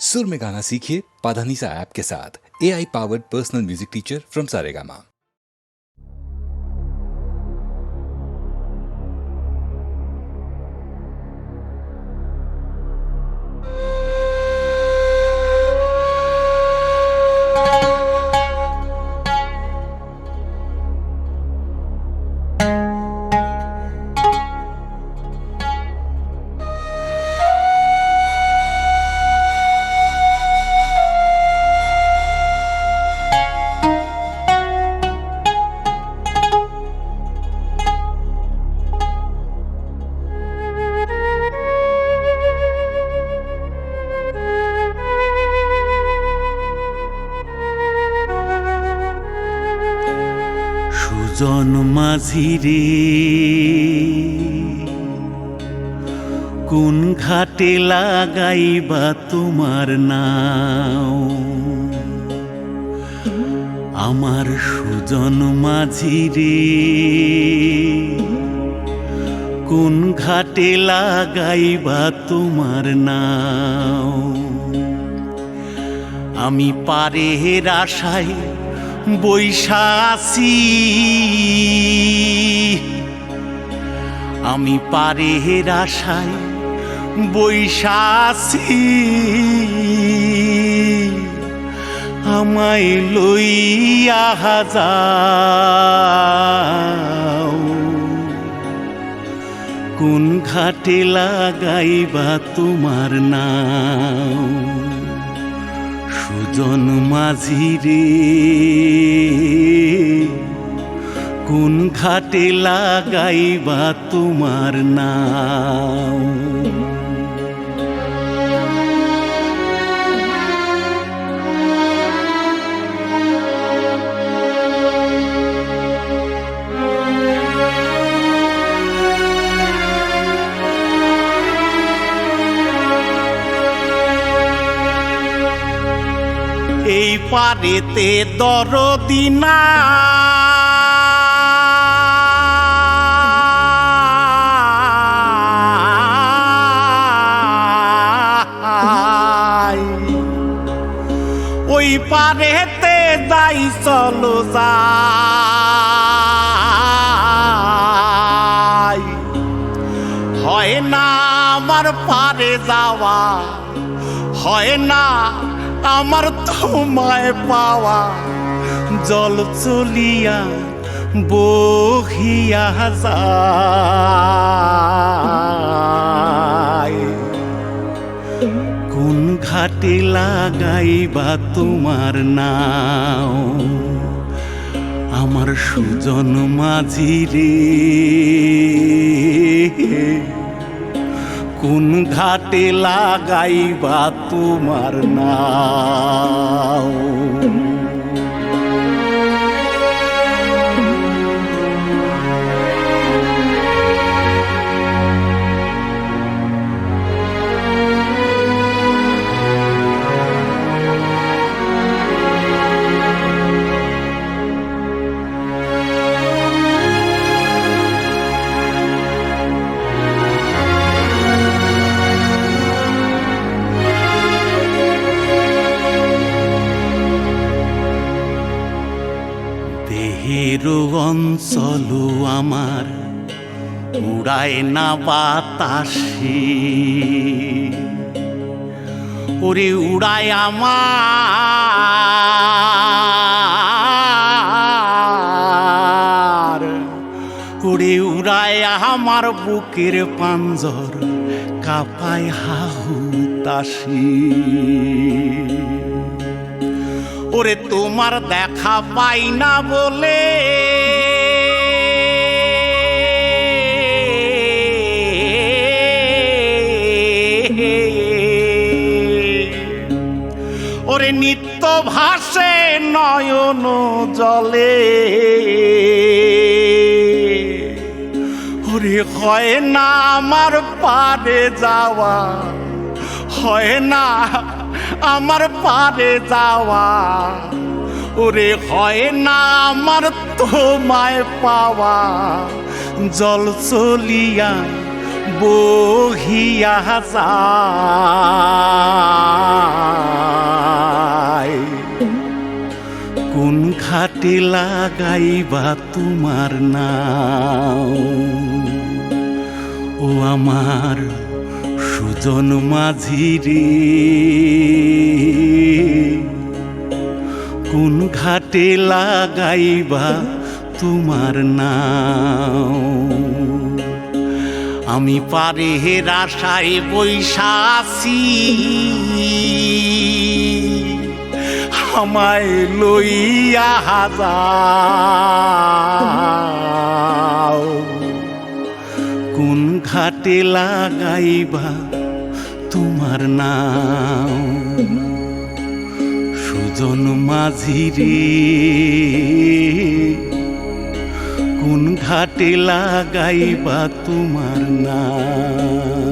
सुर में गाना सीखिए पाधानीसा ऐप के साथ। AI powered personal music teacher from Saregama. সুজন মাঝি রে কোন ঘাটে লাগাইবা তোমার নাও, আমার সুজন মাঝি রে কোন ঘাটে লাগাইবা তোমার নাও। আমি পারের আশায় বৈশা আছি, আমি পারের আশায় বৈশা আছি, আমায় লইয়া যাও কোন ঘাটে লাগাইবা তোমার নাও। সুজন মাঝি রে কোন ঘাটে লাগাইবা তোমার নাও। এই পারেতে দরদি নাই, ওই পারেতে যাই চলো যাই, হয় না আমার পারে যাওয়া, হয় না আমার তোমায় পাওয়া, জল চলিয়া বহিয়া যায় কোন ঘাটে লাগাইবা তোমার নাও। আমার সুজন মাঝি রে কোন ঘাটে লাগাইবা তোমার নাও। দেহেরও অঞ্চল আমার উড়ায় না বাতাসে, ওরে উড়ায় আমার, ওরে উড়ায় আমার বুকের পাঞ্জর কাঁপায় হাহুতাশি। ওরে তোমার দেখা পাই না বলে ওরে নিত্য ভাসে নয়ন জলে, ওরে হয় না আমার পারে যাওয়া, হয় না আমার পারে যাওয়া, ওরে হয় না আমার তোমায় পাওয়া, জল চলিয়া বহিয়া যায় ঘাটে লাগাইবা তোমার নাম ও আমার সুজন মাঝি রে কোন ঘাটে লাগাইবা তোমার নাম আমি পারে আশায় বৈশাসী আমায় লইয়া যাও কোন ঘাটে লাগাইবা তোমার নাম সুজন মাঝি রে কোন ঘাটে লাগাইবা তোমার নাম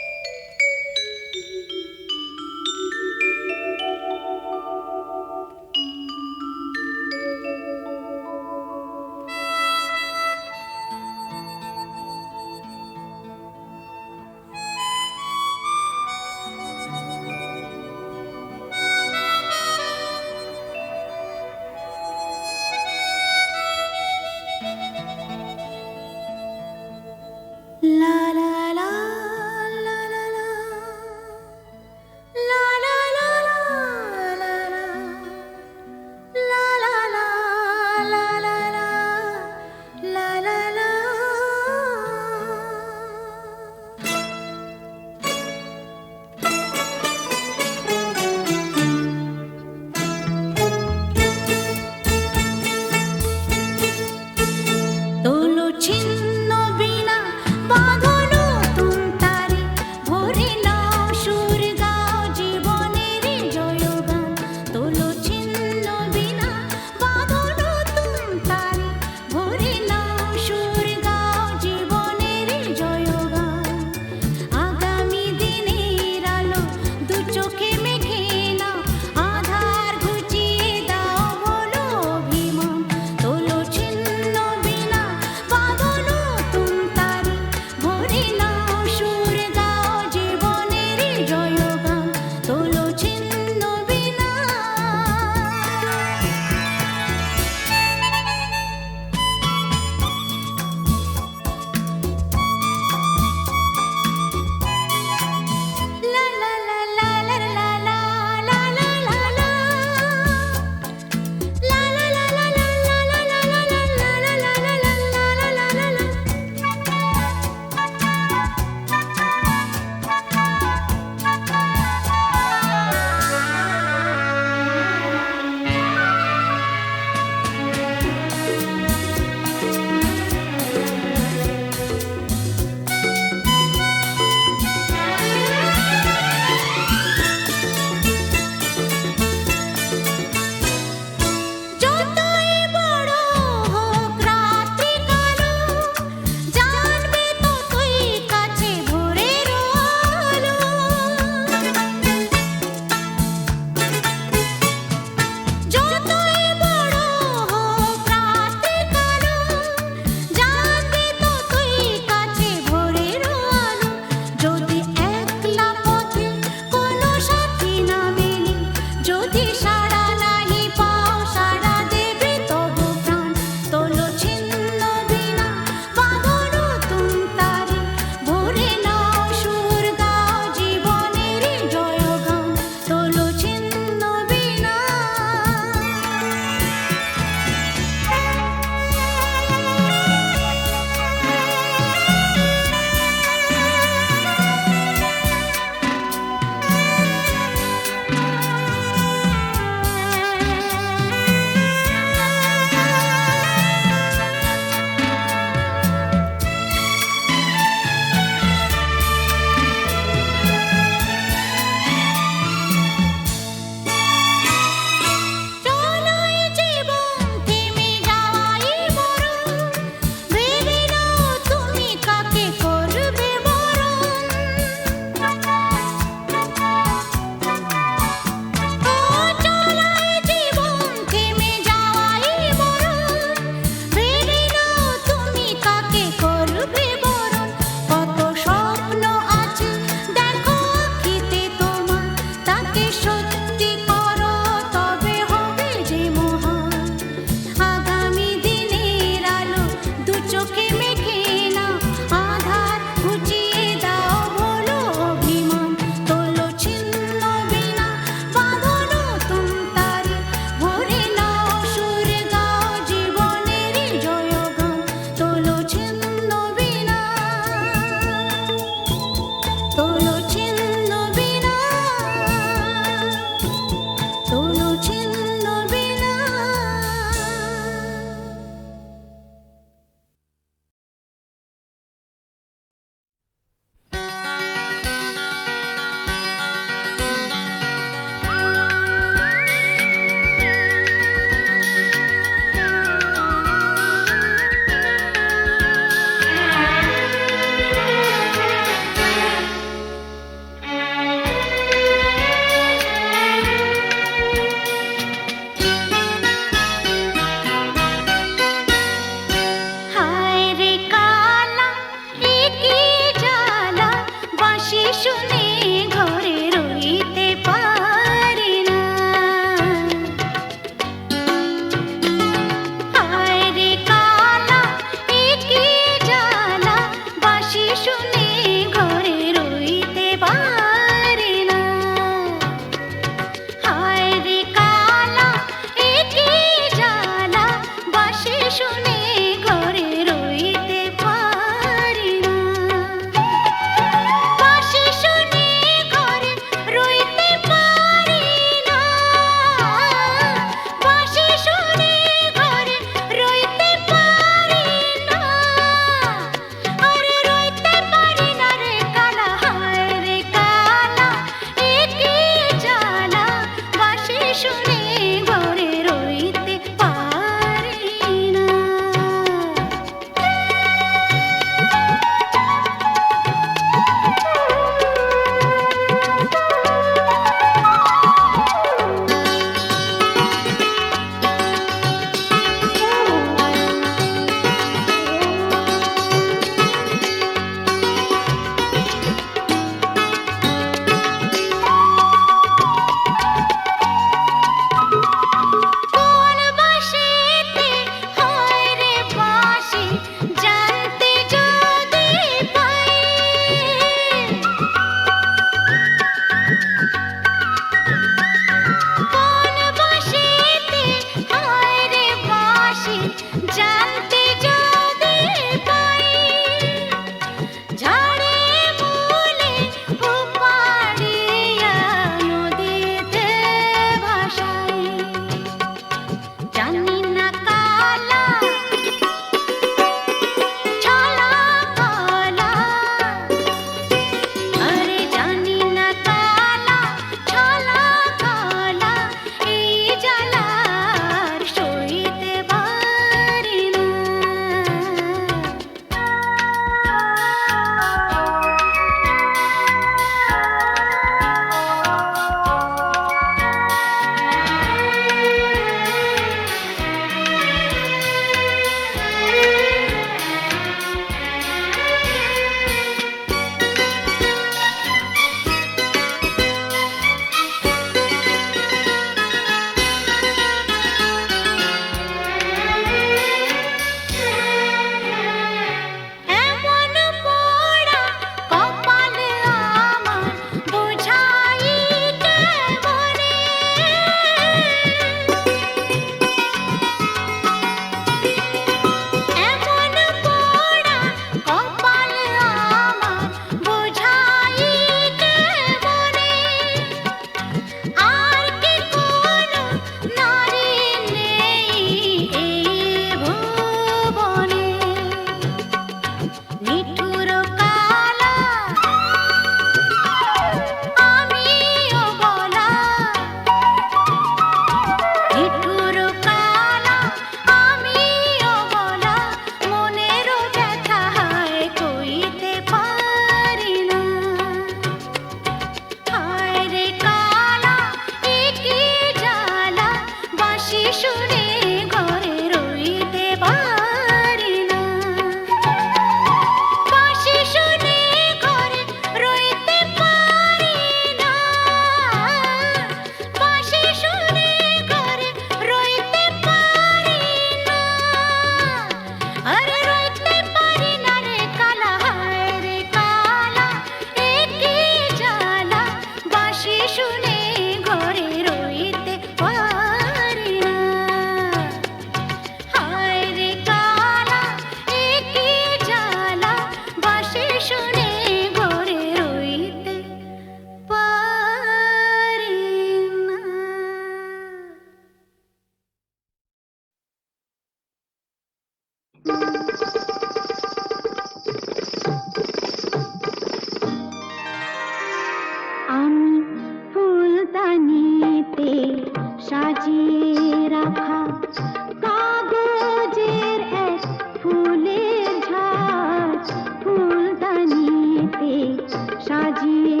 সাজিয়ে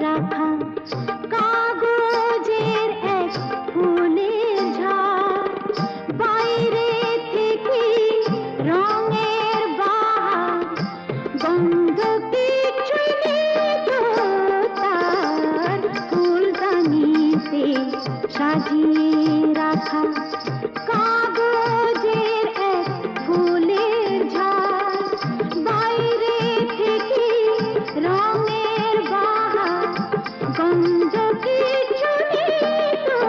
রাখা কাগজের এক ফুলের ঝাড়, বাইরে থেকে রঙের বাহার, গন্ধ কিছুই নেই তো তার, ফুলদানিতে সাজিয়ে রাখা কাগজের এক ফুলের ঝাড়, বাইরে থেকে রঙের বাহার, গন্ধ কিছু নেই তো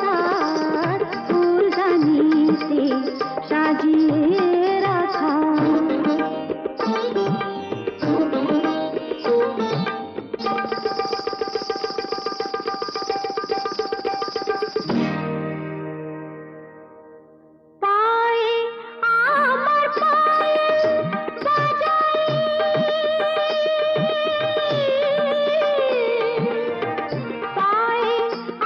তার, ফুলদানিতে সাজিয়ে রাখা। পায়ে আমার পায়েল বাজাই, পায়ে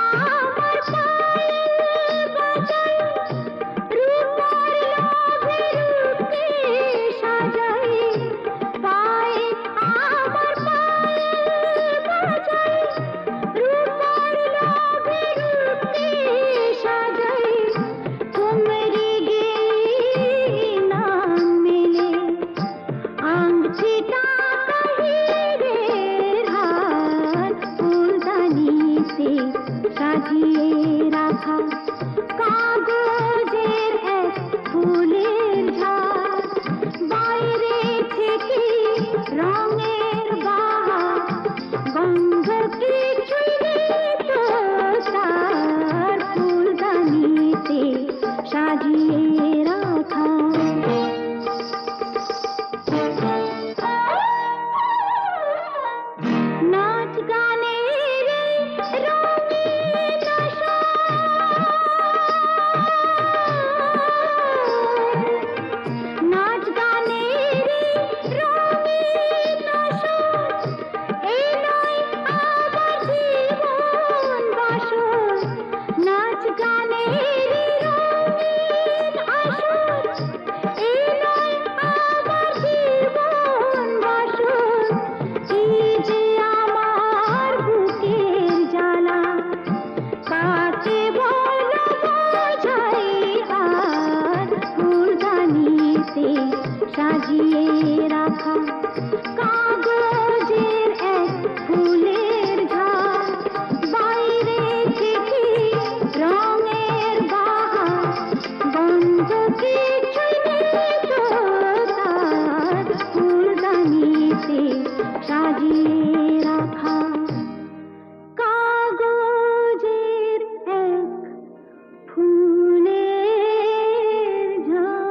আমার পায়েল বাজাই, রূপার লোভে রূপে সাজাই, পায়ে আমার পায়েল বাজাই, রূপার লোভে রূপে সাজাই, কুমরি গেলি নাম মেলে, আংটিটা কাহিরের হার, ফুলদানিতে সাজিয়ে রাখা কাগজের এক ফুলের ঝাড়, বাইরে থেকে রঙের বাহার, গন্ধ কিছুই নেই তো তার, ফুলদানিতে সাজিয়ে রাখা। নাচ গানের রঙিন নাচ গানের রঙিন এই নয় আমার জীবন বাসর, নাচ গানের রঙিন আসর, এই নয় আমার জীবন বাসর, এই যে আমার বুকের জ্বালা, কাকে বলো বোঝাই আর, ফুলদানিতে সাজিয়ে রাখা কাগজের এক ফুলের ঝাড়, বাইরে থেকে রঙের বাহার, গন্ধ কিছুই নেই তো তার, ফুলদানিতে সাজিয়ে রাখা কাগজের এক ফুলের ঝাড়।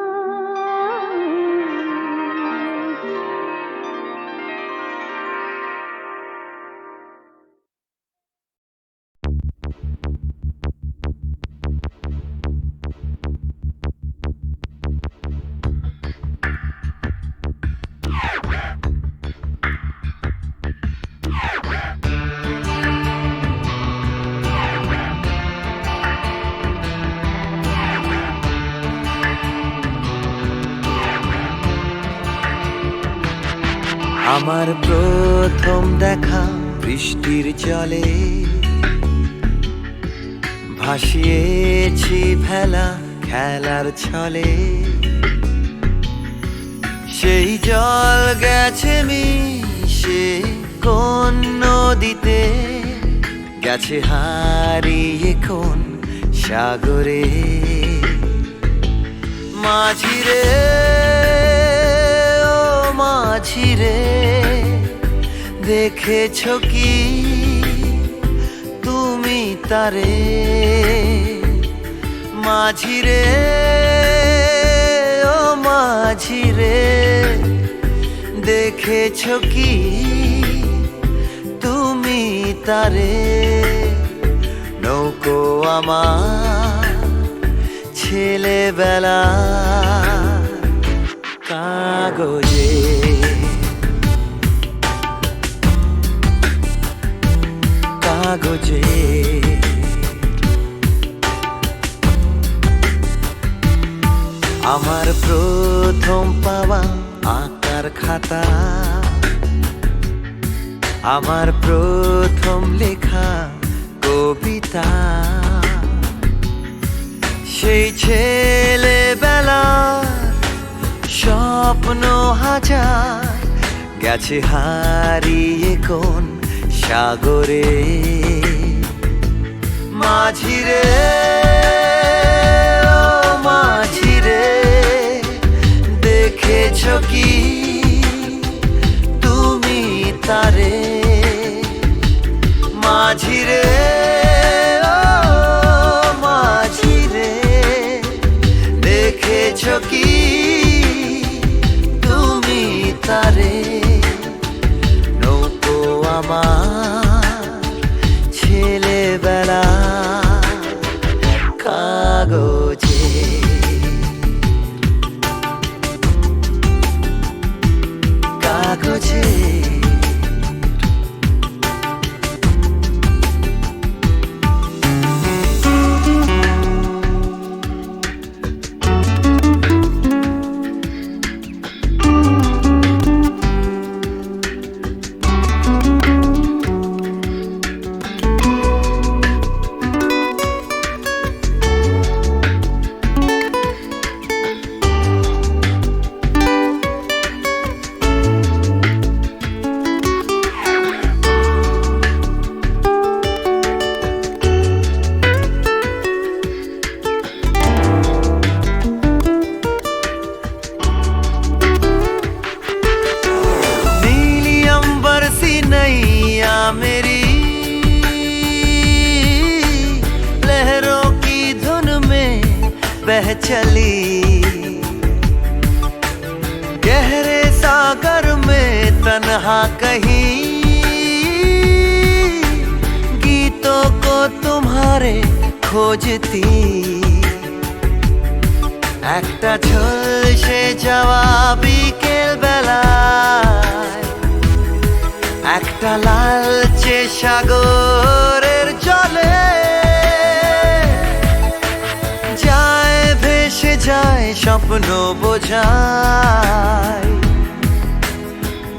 আমার প্রথম দেখা বৃষ্টির জলে, ভাসিয়েছি ভেলা খেলার ছলে, সেই জল গেছে মিশে কোন নদীতে, গেছে হারিয়ে কোন সাগরে, মাঝিরে ও মাঝিরে, দেখেছ কি তুমি তারে, মাঝিরে ও মাঝিরে, দেখেছ কি তুমি তারে, নৌকো আমার ছেলেবেলা কাগজে, কাগজে আমার প্রথম পাওয়া আঁকার খাতা, আমার প্রথম লেখা কবিতা। সেই ছেলেবেলার স্বপ্ন হাজার গেছে হারিয়ে কোন সাগরে। মাঝিরে ও মাঝিরে, দেখেছ কি তুমি তারে? মাঝিরে ও মাঝিরে, দেখেছ কি তুমি তারে? নৌকো আমার ছেলেবেলা কাগজে। কাগজে नैया मेरी लहरों की धुन में बह चली। गहरे सागर में तन्हा कहीं गीतों को तुम्हारे खोजती। একটা ঝলসে যাওয়া বিকেল বেলায় একটা লালচে সাগরের জলে যায় ভেসে যায় স্বপ্ন বোঝায়।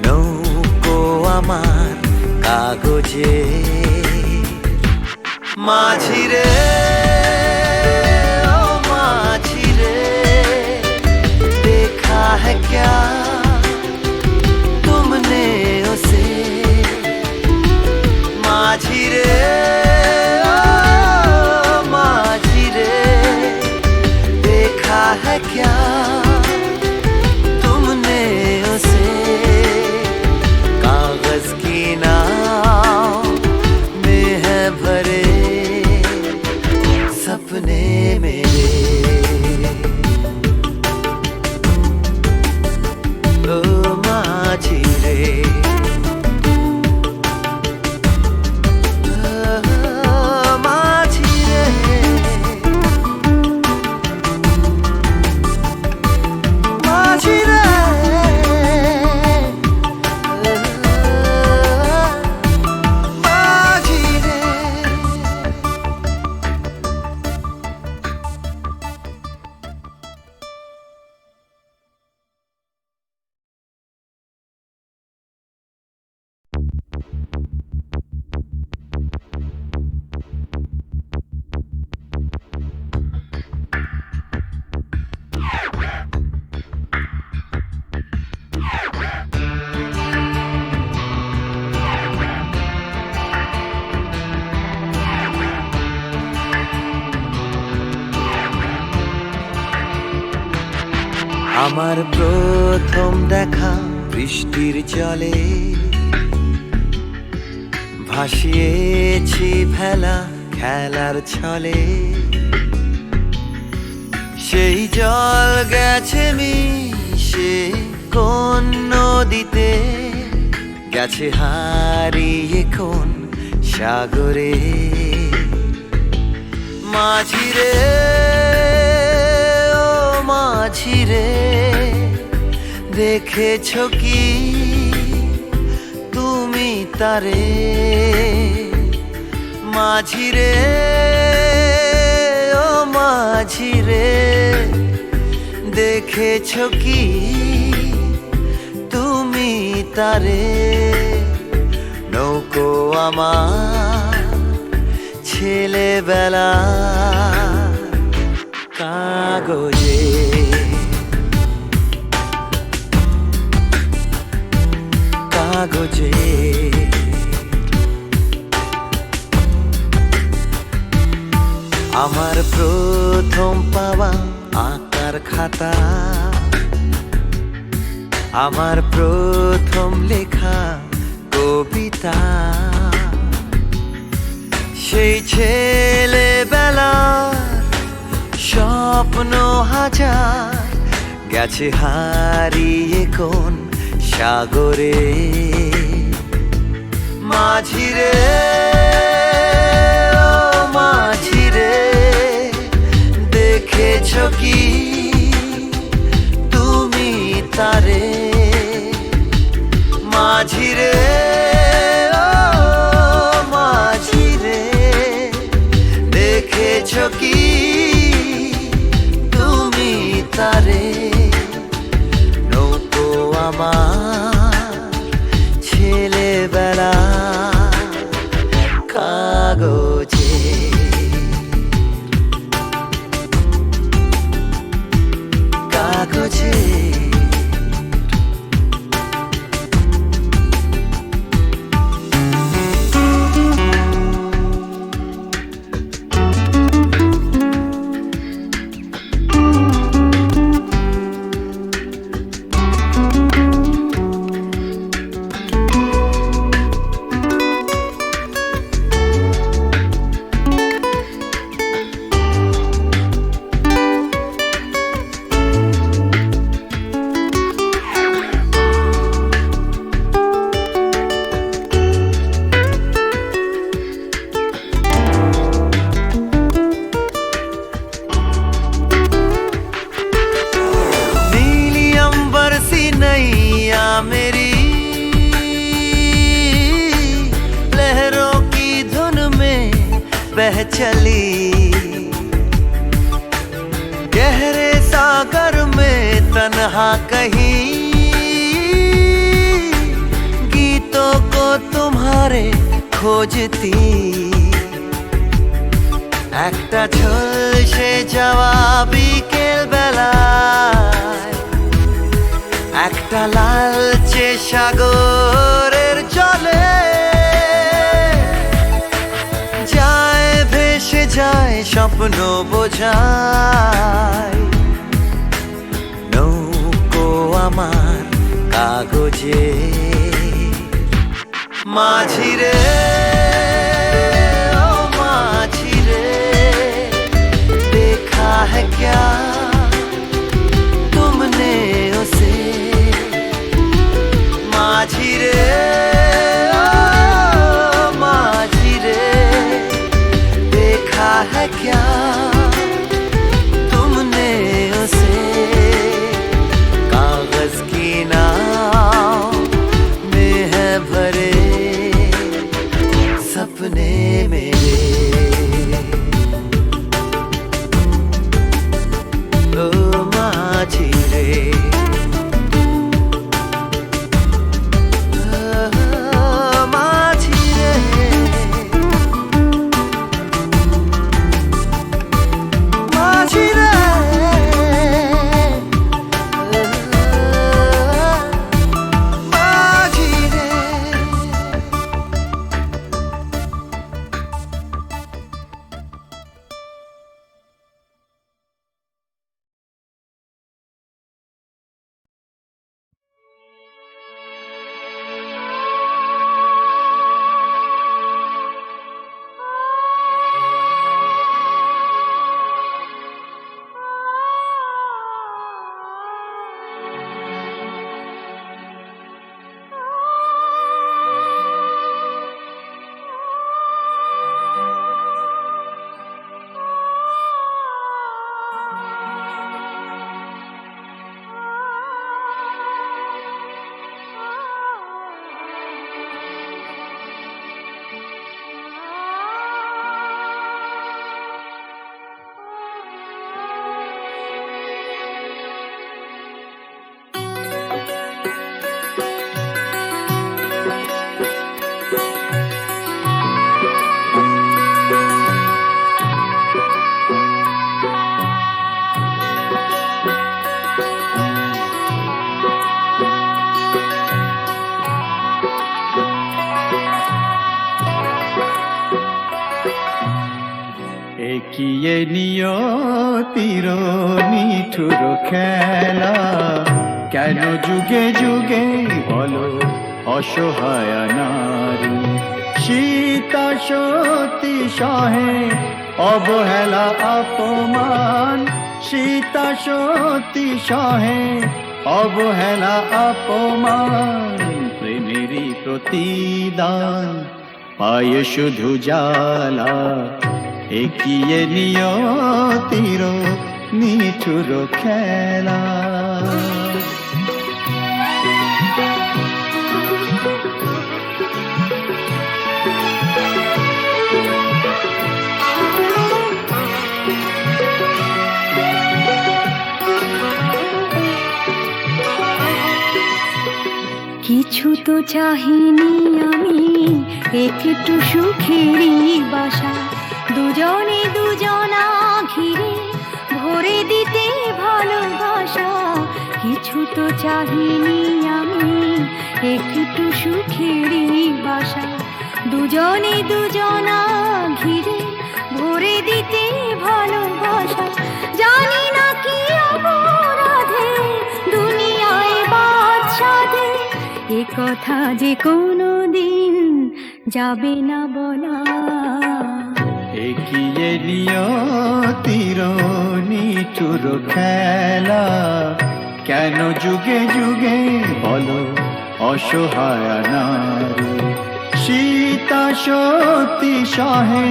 নৌকো আমার কাগজে। মাঝিরে ও মাঝিরে, देखा है क्या तुमने उसे? माझिरे ओ माझिरे, देखा है क्या तुमने उसे? कागज की नाव में है भरे सपने मेरे। ओ माझिरे আমার প্রথম দেখা বৃষ্টির জলে ভাসিয়েছি ভেলা খেলার ছলে। সেই জল গেছে মিশে কোন নদীতে, গেছে হারিয়ে কোন সাগরে। মাঝিরে ও মাঝিরে, দেখেছ কি তুমি তারে? মাঝিরে ও মাঝিরে, দেখেছ কি তুমি তারে? আমার ছেলেবেলা কাগজে কাগজে আমার প্রথম পাওয়া আঁকার খাতা, আমার প্রথম লেখা কবিতা, সেই ছেলেবেলার স্বপ্ন হাজার গেছে হারিয়ে কোন সাগরে। মাঝিরে ও মাঝিরে, দেখেছ কি তুমি তারে? মাঝিরে ও মাঝিরে, দেখেছ কি তুমি তারে? নৌকো আমার ছেলেবেলা কাগজে কাগজে। नैया मेरी लहरों की धुन में बह चली, गहरे सागर में तन्हा कहीं गीतों को तुम्हारे खोजती। একটা ঝলসে যাওয়া বিকেল বেলায় একটা লালচে সাগরের জলে যায় ভেসে যায় স্বপ্ন বোঝায়। নৌকো আমার কাগজে মাঝিরে ও মাঝিরে, देखा है क्या तुमने उसे? माझिरे ओ माझिरे, देखा है क्या तुमने उसे? कागज की नाव में है भरे सपने मेरे। ओ माझिरे একিয়ে নিয়তির নিঠুর খেলা, কেন যুগে যুগে বলো অসহায় নারী। সীতা সতী সহে অবহেলা অপমান, সীতা সতী সহে অবহেলা অপমান। প্রেমেরই প্রতিদান পায় শুধু জ্বালা, একিয়ে নিয়তির নিঠুর খেলা। কিছু তো চাহিনি আমি, একটু সুখেরই বাসা, দুজনে দুজনা ঘিরে ভরে দিতে ভালোবাসা। কিছু তো চাহিনি আমি, একটু সুখেরই বাসা, দুজনে দুজনা ঘিরে ভরে দিতে ভালোবাসা। জানি না কি অপরাধে দুনিয়ায় বাদশাদে, এ কথা যে কোনো দিন যাবে না বলা। একিয়ে নিয়তির নিঠুর খেলা, কেন যুগে যুগে বলো অসহায় নারী। সীতা সতী সহে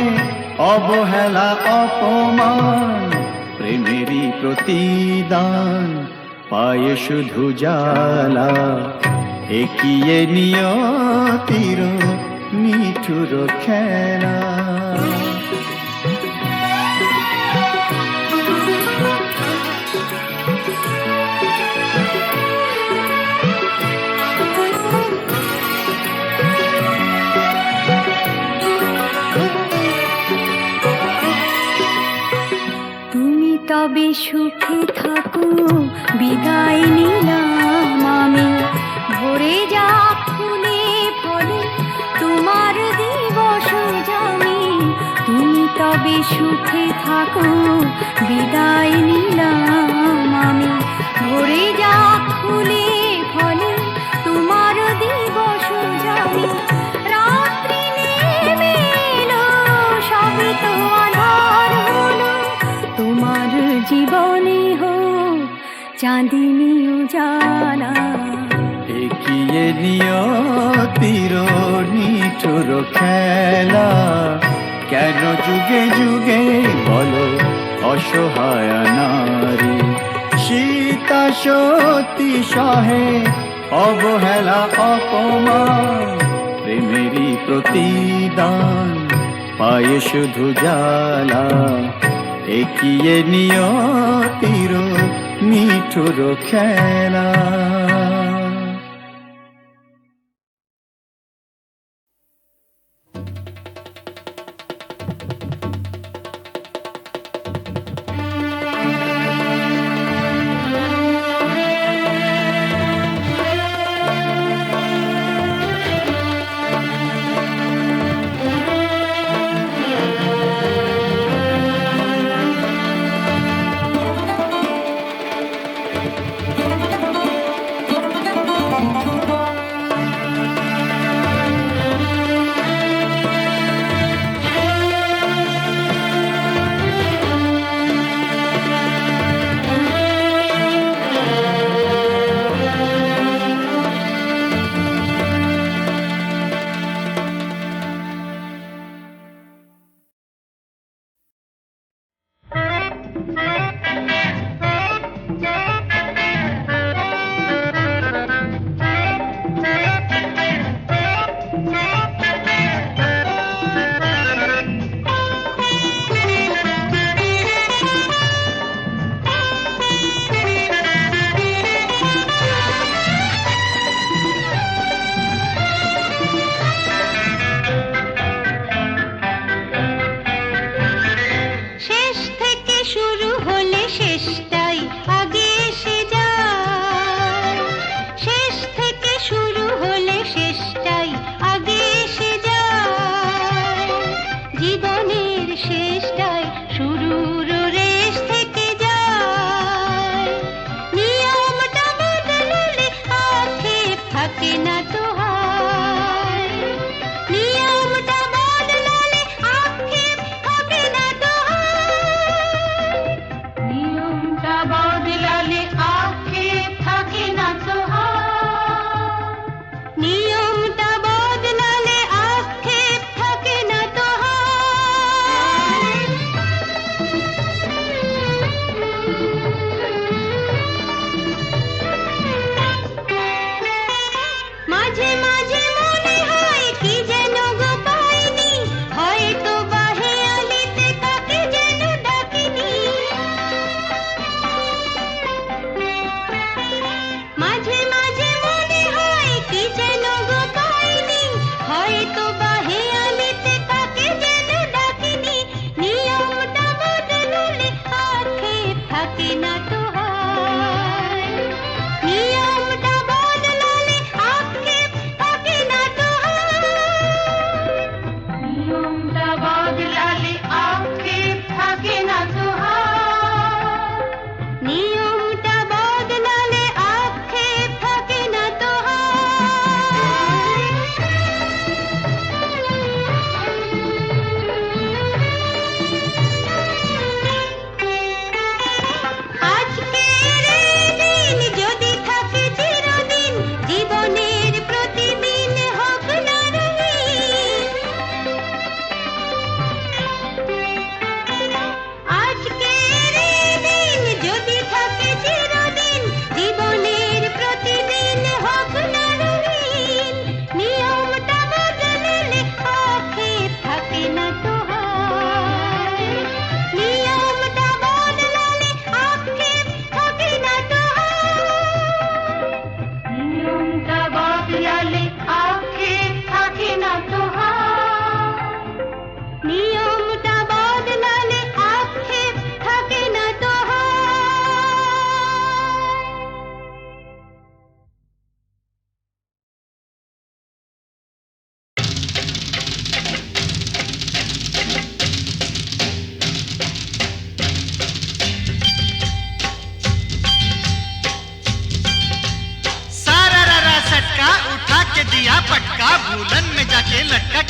অবহেলা অপমান, প্রেমেরই প্রতিদান পায় শুধু জ্বালা। একিয়ে নিয়তির নিঠুর খেলা। তুমি তবে সুখে থাকো, বিদায় নিলাম আমি। ভরে যাক ফুলে ফলে তোমার দিবস জানি। তুমি তবে সুখে থাকো, বিদায় নিলাম আমি। ভরে যাক ফুলে ফলে তোমার দিবস জানি। রাত্রি নেমে এলো, সবে তো আঁধার হলো, তোমার জীবনে হোক চাঁদিনী উজালা। একিয়ে নিয়তির নিঠুর খেলা, কেন যুগে যুগে বলো অসহায় নারী। সীতা সতী সহে অবহেলা অপমান, প্রেমেরই প্রতিদান পায় শুধু জ্বালা। একিয়ে নিয়তির নিঠুর খেলা।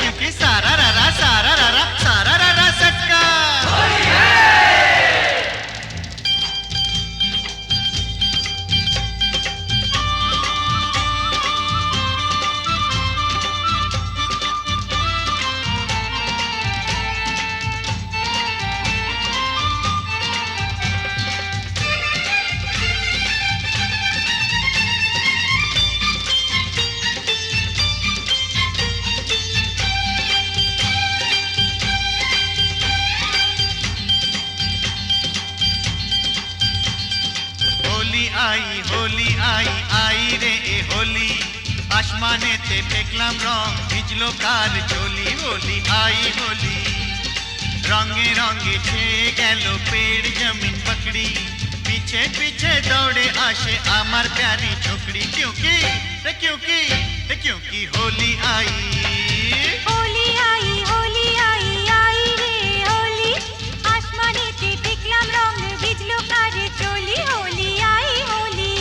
क्योंकि सारा रारा सटका। होली आई रे ए होली, आसमानेते फेंकलाम रंग भिजलो काल चोली। होली आई होली, रंगे रंगे छेए गेल पेड़ जमीन पकड़ी, पीछे पीछे दौड़े आशे आमार प्यारी छोकरी। क्योंकि होली आई रे होली, आसमानेते फेंकलाम रंग भिजलो काल चोली। होली आई होली।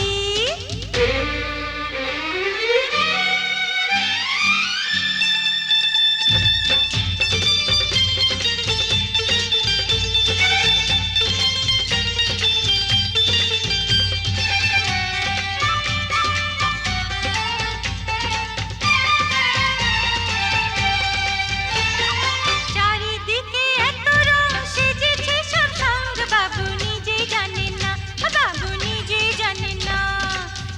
চারিদিকে এত রং সেজেছে সব সঙ্গ, বাবু নিজে জানেন না, বাবু নিজে জানেন না।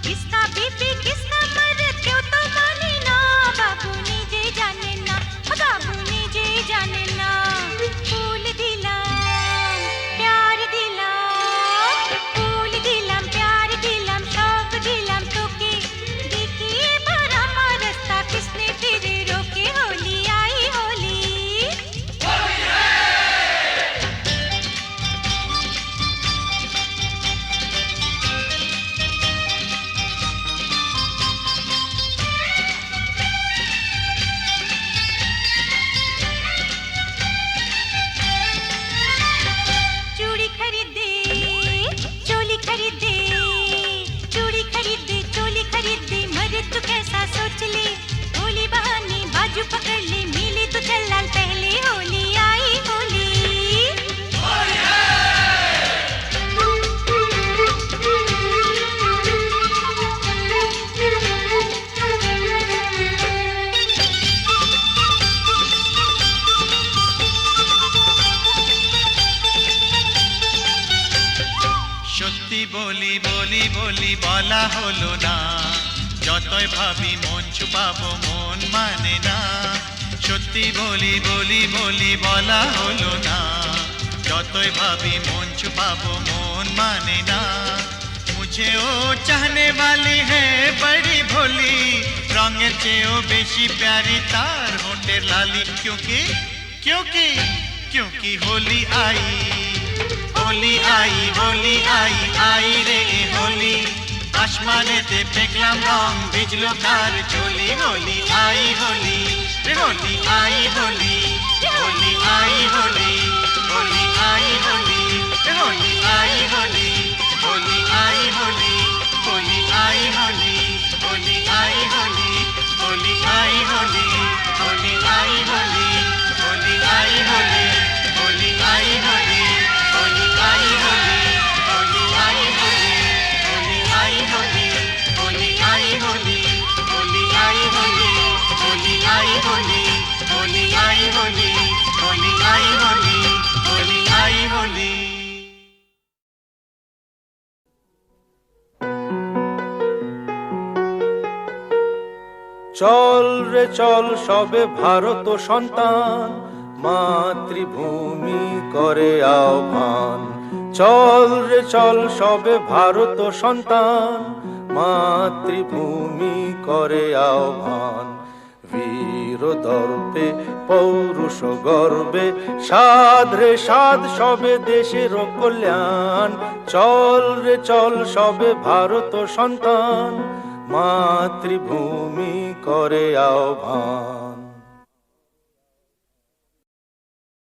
কিসকা বিপি কিসকা মরদ কেউ তো মানে না, বাবু নিজে জানেন না, বাবু নিজে জানেন না। ফুল দিলাম প্যার দিলাম, ফুল দিলাম প্যার দিলাম, সব দিলাম তোকে, দেখি এবার আমার রাস্তা কিসনে ফিরে রোকে। হোলি আই হোলি। चूड़ी खरीदे चोली खरीदे, चूड़ी खरीदे चोली खरीदे, मरे तो कैसा सोच ले। होली बहाने बाजू पकड़ ले, मिले तो चल लाल पहले। होली आई होली। সত্যি বলি বলি বলি বলা হলো না, যতই ভাবি মন ছুপাবো মন মানে না। সত্যি বলি বলি বলি বলা হলো না, যতই ভাবি মন ছুপাবো মন মানে না। मुझे ओ चाहने वाली है बड़ी भोली, रंगेर चेয়েও বেশি प्यारी तार होठेर लाली। क्योंकि होली आई आई रे होली, आसमानेते फेंकलाम रंग भिजलो तार चोली। होली आई होली रे होली आई होली, होली आई होली, होली आई होली रे होली आई होली, होली आई होली, होली आई होली, होली आई होली, होली आई होली, होली आई होली, होली आई होली, होली आई होली, होली आई होली, होली आई होली, होली आई होली, होली आई होली, होली आई होली, होली आई होली, होली आई होली, होली आई होली, होली आई होली। চল রে চল সবে ভারত সন্তান, মাতৃভূমি করে আহ্বান। চল রে চল সবে ভারত সন্তান, মাতৃভূমি করে আহ্বান। বীর দর্পে পৌরুষ গর্বে সাধ রে সাধ সবে দেশের কল্যাণ। চল রে চল সবে ভারত সন্তান, মাতৃভূমি করে আহ্বান।